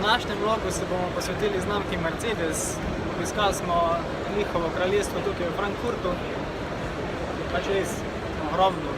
današnjem vlogu se bomo posvetili znamki Mercedes. Obiskali smo njihovo kraljestvo tukaj v Frankfurtu. Pač res ogromno.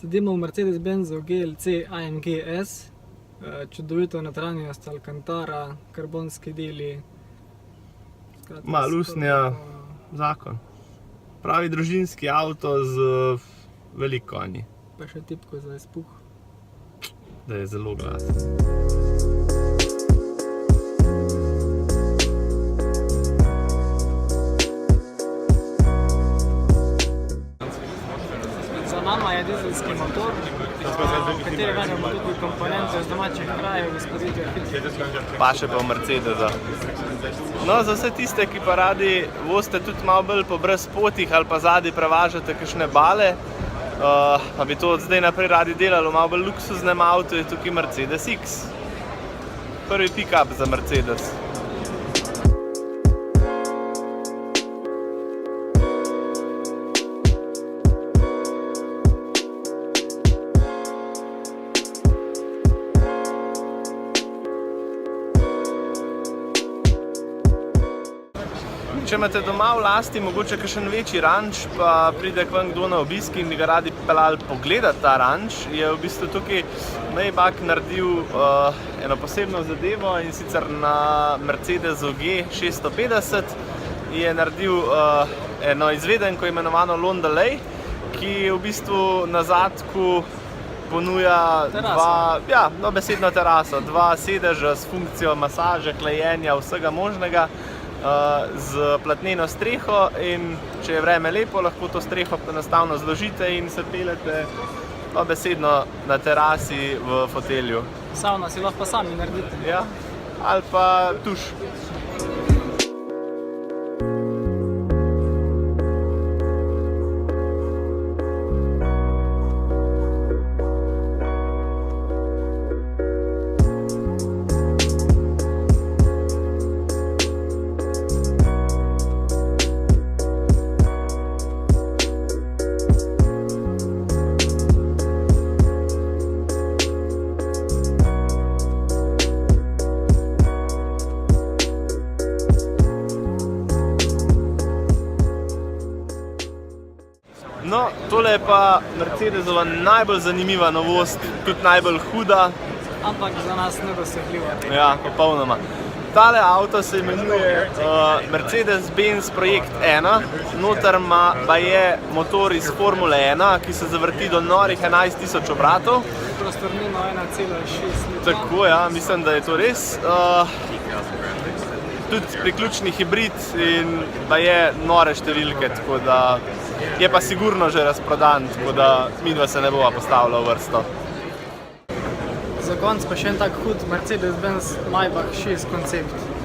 Sedimo v Mercedes-Benzu GLC AMG S, čudovito notranjost, alcantara, karbonski deli. Malo usnja, zakon. Pravi družinski avto z veliko konji. Pa še tipko za izpuh. Da je zelo glasen. Za nama je dizelski motor, v katerega imamo tudi komponente iz domačih krajev, iz podjetja Fiat. Pa še pa v Mercedesa. No, za vse tiste, ki pa radi vozite tudi malo bolj po brezpotih ali pa zadaj prevažate kakšne bale, pa bi to od zdaj naprej radi delali v malo bolj luksuznem avtu, je tukaj Mercedes X. Prvi pick-up za Mercedes. Če imate doma v lasti mogoče kakšen večji ranč, pa pride k vam kdo na obisk in bi ga radi peljali pogledati ta ranč, je v bistvu tukaj Maybach naredil eno posebno zadevo, in sicer na Mercedesu G650 je naredil eno izvedenko imenovano Londalay, ki v bistvu na zadku ponuja dobesedno teraso, dva sedeža s funkcijo masaže, hlajenja, vsega možnega, z platneno streho, in če je vreme lepo, lahko to streho enostavno zložite in se peljete dobesedno na terasi v fotelju. Savna si lahko pa sami naredite. Ja, ali pa tuš. No, tole je pa Mercedesova najbolj zanimiva novost, tudi najbolj huda. Ampak za nas nedosegljiva. Ja, popolnoma. Tale avto se imenuje Mercedes-Benz Projekt 1. Noter ima baje motor iz Formule 1, ki se zavrti do norih 11.000 obratov. Prostornino 1,6 litra. Tako, ja, mislim, da je to res. Tudi priključni hibrid in baje nore številke, tako da je pa sigurno že razprodan, tako da midva se ne bova postavila v vrsto. Za konc pa še en tak hud Mercedes-Benz Maybach 6 koncept.